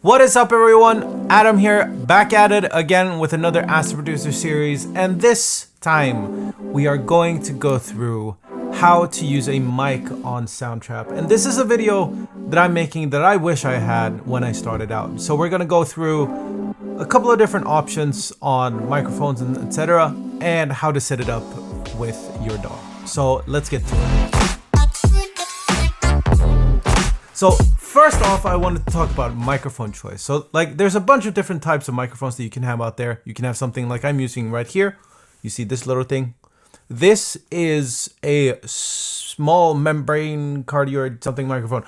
What is up, everyone? Adam here, back at it again with another Ask the Producer series, and this time we are going to go through how to use a mic on Soundtrap. And this is a video that I'm making that I wish I had when I started out. So we're gonna go through a couple of different options on microphones and etc. and how to set it up with your DAW. So let's get to it. So first off, I wanted to talk about microphone choice. So there's a bunch of different types of microphones that you can have out there. You can have something like I'm using right here. You see this little thing? This is a small membrane cardioid something microphone.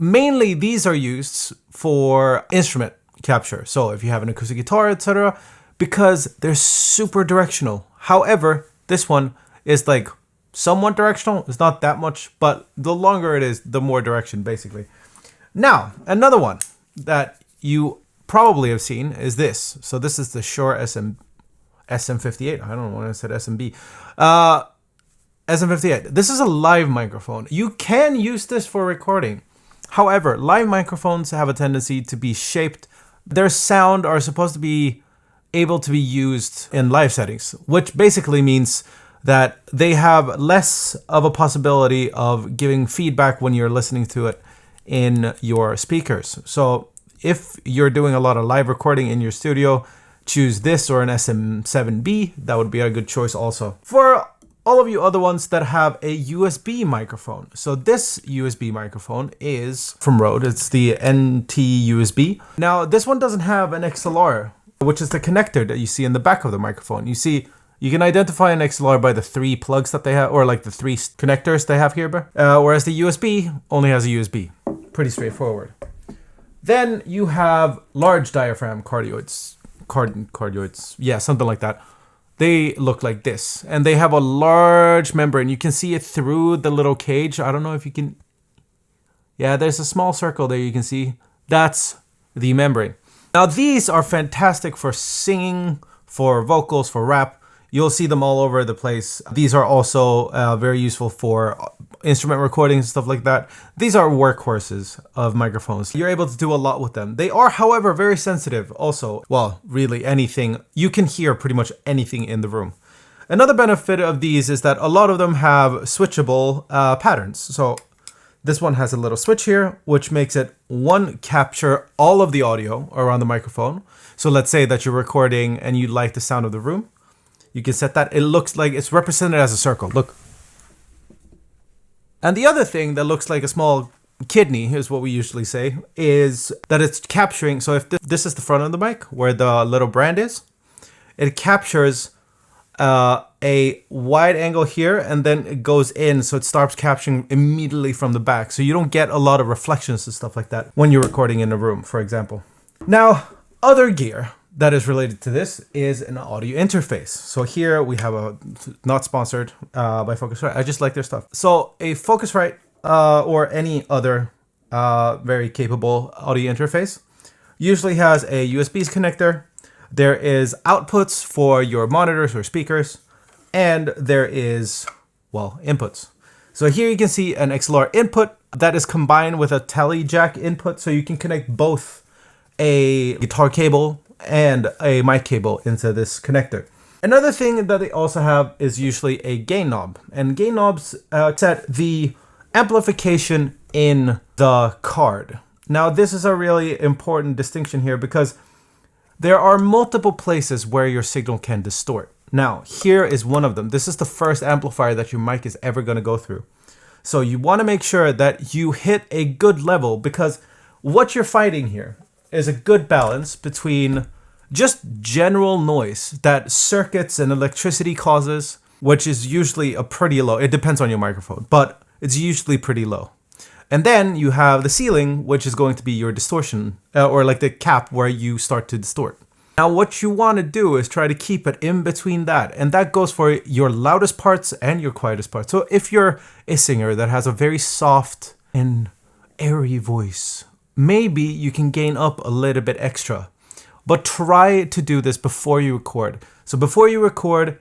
Mainly these are used for instrument capture. So if you have an acoustic guitar, etc., because they're super directional. However, this one is like somewhat directional. It's not that much, but the longer it is, the more direction, basically. Now, another one that you probably have seen is this. So this is the Shure SM58. I don't know why I said SMB. SM58. This is a live microphone. You can use this for recording. However, live microphones have a tendency to be shaped. Their sound are supposed to be able to be used in live settings, which basically means that they have less of a possibility of giving feedback when you're listening to it in your speakers. So if you're doing a lot of live recording in your studio, choose this or an SM7B. That would be a good choice also. For all of you other ones that have a USB microphone. So this USB microphone is from Rode. It's the NT USB. Now this one doesn't have an XLR, which is the connector that you see in the back of the microphone. You see, you can identify an XLR by the 3 plugs that they have, or like the 3 connectors they have here, whereas the USB only has a USB. Pretty straightforward. Then you have large diaphragm cardioids. Cardioids, yeah, something like that. They look like this, and they have a large membrane. You can see it through the little cage. I don't know if you can. Yeah, there's a small circle there you can see. That's the membrane. Now these are fantastic for singing, for vocals, for rap. You'll see them all over the place. These are also very useful for instrument recordings and stuff like that. These are workhorses of microphones. You're able to do a lot with them. They are, however, very sensitive also. Well, really anything. You can hear pretty much anything in the room. Another benefit of these is that a lot of them have switchable patterns. So this one has a little switch here, which makes it capture all of the audio around the microphone. So let's say that you're recording and you like the sound of the room. You can set that. It looks like it's represented as a circle. Look. And the other thing that looks like a small kidney, is what we usually say, is that it's capturing. So if this is the front of the mic where the little brand is, it captures a wide angle here, and then it goes in. So it starts capturing immediately from the back. So you don't get a lot of reflections and stuff like that when you're recording in a room, for example. Now, other gear that is related to this is an audio interface. So here we have not sponsored by Focusrite. I just like their stuff. So a Focusrite or any other very capable audio interface usually has a USB connector. There is outputs for your monitors or speakers, and there is, well, inputs. So here you can see an XLR input that is combined with a tele jack input, so you can connect both a guitar cable and a mic cable into this connector. Another thing that they also have is usually a gain knob, and gain knobs set the amplification in the card. Now this is a really important distinction here because there are multiple places where your signal can distort. Now here is one of them. This is the first amplifier that your mic is ever going to go through. So you want to make sure that you hit a good level, because what you're fighting here is a good balance between just general noise that circuits and electricity causes, which is usually a pretty low. It depends on your microphone, but it's usually pretty low. And then you have the ceiling, which is going to be your distortion, or like the cap where you start to distort. Now what you want to do is try to keep it in between that, and that goes for your loudest parts and your quietest parts. So if you're a singer that has a very soft and airy voice, maybe you can gain up a little bit extra, but try to do this before you record. So before you record,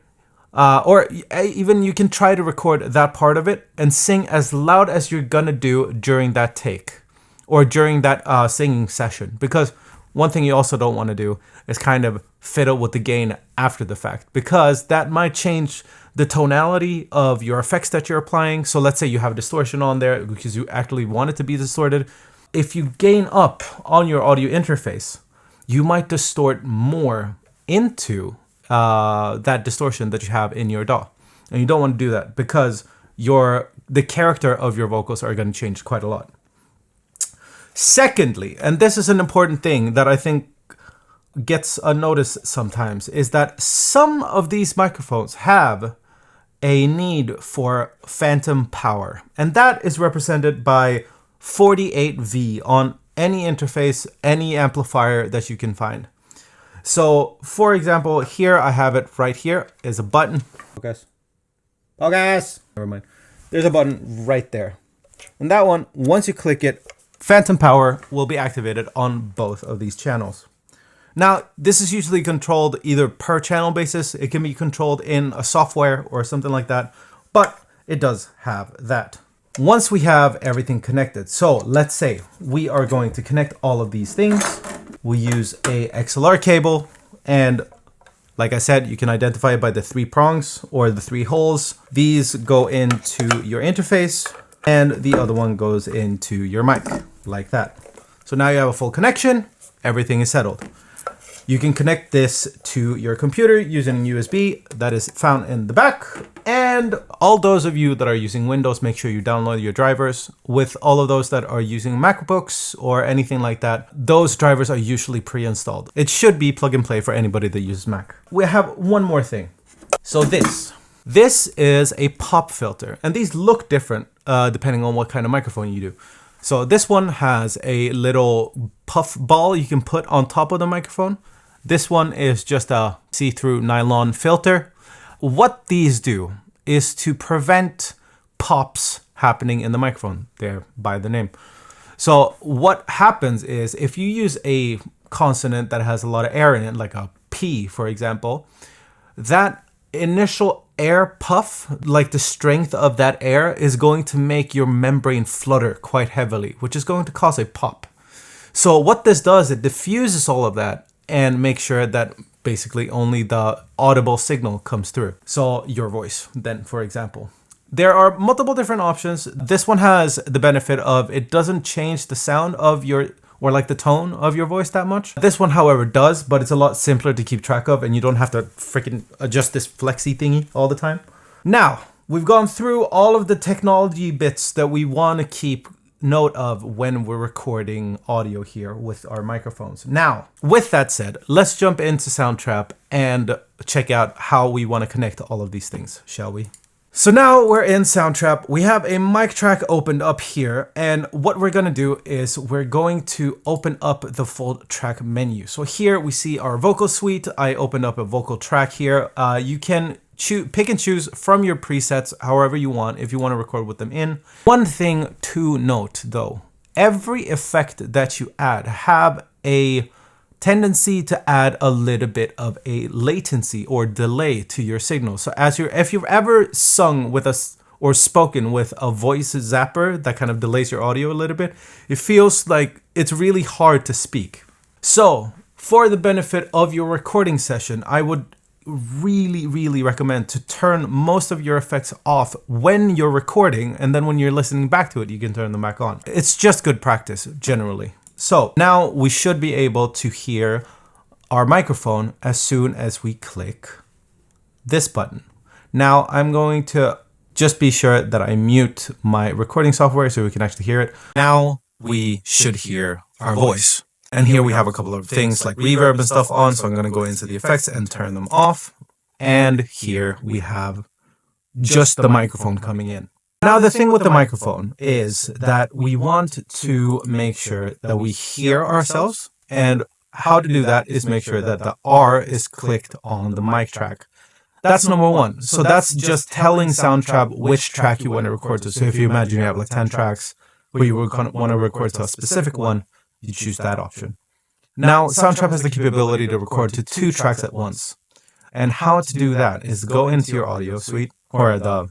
or even you can try to record that part of it and sing as loud as you're gonna do during that take. or during that singing session. Because one thing you also don't want to do is kind of fiddle with the gain after the fact, because that might change the tonality of your effects that you're applying. So let's say you have distortion on there because you actually want it to be distorted. If you gain up on your audio interface, you might distort more into that distortion that you have in your DAW. And you don't want to do that because the character of your vocals are going to change quite a lot. Secondly, and this is an important thing that I think gets unnoticed sometimes, is that some of these microphones have a need for phantom power. And that is represented by 48V on any interface, any amplifier that you can find. So, for example, here I have it right here is a button. Focus. Never mind. There's a button right there. And that one, once you click it, phantom power will be activated on both of these channels. Now, this is usually controlled either per channel basis. It can be controlled in a software or something like that, but it does have that. Once we have everything connected, so let's say we are going to connect all of these things. We use a XLR cable, and like I said, you can identify it by the 3 prongs or the 3 holes. These go into your interface, and the other one goes into your mic, like that. So now you have a full connection, everything is settled. You can connect this to your computer using USB that is found in the back. And all those of you that are using Windows, make sure you download your drivers. With all of those that are using MacBooks or anything like that, those drivers are usually pre-installed. It should be plug and play for anybody that uses Mac. We have one more thing. So this is a pop filter, and these look different depending on what kind of microphone you do. So this one has a little puff ball you can put on top of the microphone. This one is just a see-through nylon filter. What these do is to prevent pops happening in the microphone, there by the name. So what happens is if you use a consonant that has a lot of air in it, like a P, for example, that initial air puff, like the strength of that air, is going to make your membrane flutter quite heavily, which is going to cause a pop. So what this does, it diffuses all of that and make sure that basically only the audible signal comes through. So your voice then, for example. There are multiple different options. This one has the benefit of it doesn't change the sound of your, or like the tone of your voice that much. This one, however, does, but it's a lot simpler to keep track of and you don't have to freaking adjust this flexy thingy all the time. Now, we've gone through all of the technology bits that we want to keep note of when we're recording audio here with our microphones. Now, with that said, let's jump into Soundtrap and check out how we want to connect all of these things, shall we? So now we're in Soundtrap. We have a mic track opened up here, and what we're going to do is we're going to open up the full track menu. So here we see our vocal suite. I opened up a vocal track here. You can pick and choose from your presets however you want if you want to record with them in. One thing to note though, every effect that you add have a tendency to add a little bit of a latency or delay to your signal. So if you've ever sung with us or spoken with a voice zapper that kind of delays your audio a little bit, it feels like it's really hard to speak. So for the benefit of your recording session, I would really recommend to turn most of your effects off when you're recording, and then when you're listening back to it, you can turn them back on. It's just good practice generally. So now we should be able to hear our microphone as soon as we click this button. Now I'm going to just be sure that I mute my recording software so we can actually hear it. Now we should hear our voice. And here we have a couple of things like reverb and stuff on, so I'm going to go into the effects and turn them off. And here we have just the microphone coming in. Now the thing with the microphone is that we want to make sure that we hear ourselves, and how to do that is make sure that the R is clicked on the mic track. That's number one. So that's just telling Soundtrap which track you want to record to. So if you imagine you have like 10 tracks where you want to record to a specific one, you choose that option. Now, Soundtrap has the capability to record to 2 tracks at once. And how to do that is go into your audio suite or the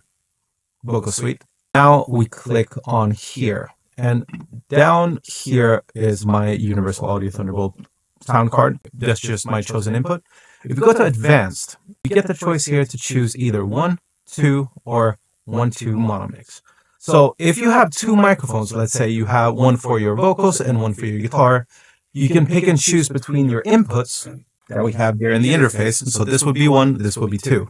vocal suite. Now we click on here And down here is my Universal Audio Thunderbolt sound card. That's just my chosen input. If you go to advanced, you get the choice here to choose either 1, 2, or 1-2 mono mix. So if you have two microphones, let's say you have one for your vocals and one for your guitar, you can pick and choose between your inputs that we have here in the interface. So this would be 1, this would be 2.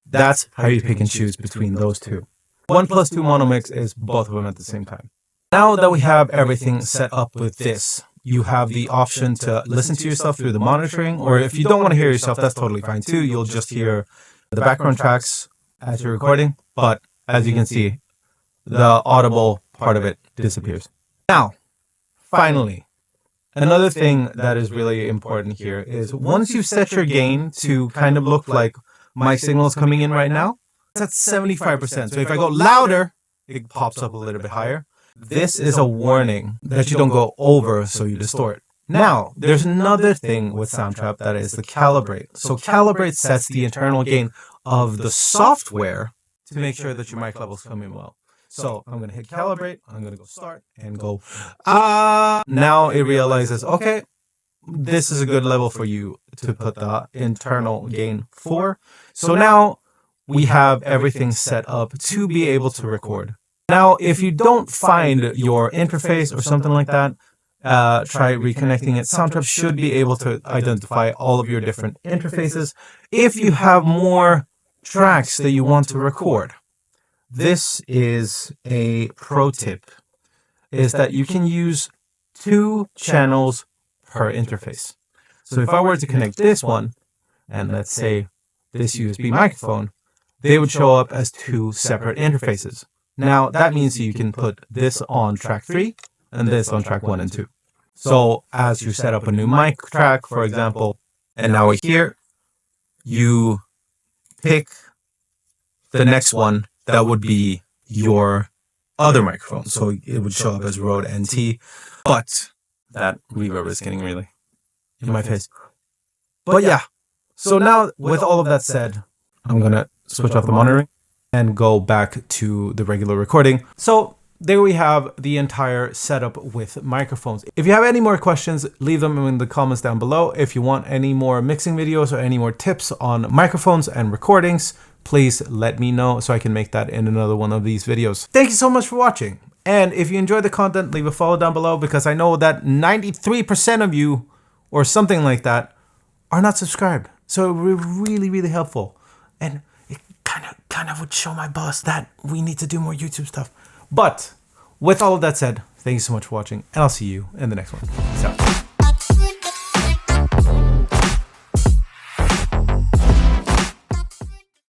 That's how you pick and choose between those two. 1+2 mono mix is both of them at the same time. Now that we have everything set up with this, you have the option to listen to yourself through the monitoring, or if you don't want to hear yourself, that's totally fine too. You'll just hear the background tracks as you're recording, but as you can see, the audible part of it disappears. Now, finally, another thing that is really important here is once you set your gain to kind of look like my signal is coming in right now, it's at 75%. So if I go louder, it pops up a little bit higher. This is a warning that you don't go over so you distort. Now, there's another thing with Soundtrap that is the calibrate. So calibrate sets the internal gain of the software to make sure that your mic levels come in well. So I'm going to hit calibrate, I'm going to go start and go, now it realizes, okay, this is a good level for you to put the internal gain for. So now we have everything set up to be able to record. Now, if you don't find your interface or something like that, try reconnecting it. Soundtrap should be able to identify all of your different interfaces. If you have more tracks that you want to record, this is a pro tip, is that you can use 2 channels per interface. So if I were to connect this one, and let's say this USB microphone, they would show up as 2 separate interfaces. Now, that means you can put this on track 3 and this on track 1 and 2. So as you set up a new mic track, for example, and now here, you pick the next one that would be your other microphone. So it would show up as Rode NT, but that reverb is getting really in my face. But yeah, so now with all of that said, I'm going to switch off the monitoring and go back to the regular recording. So there we have the entire setup with microphones. If you have any more questions, leave them in the comments down below. If you want any more mixing videos or any more tips on microphones and recordings, please let me know so I can make that in another one of these videos. Thank you so much for watching. And if you enjoyed the content, leave a follow down below, because I know that 93% of you or something like that are not subscribed. So it would be really, really helpful. And kind of would show my boss that we need to do more YouTube stuff. But with all of that said, thank you so much for watching, and I'll see you in the next one. Peace out.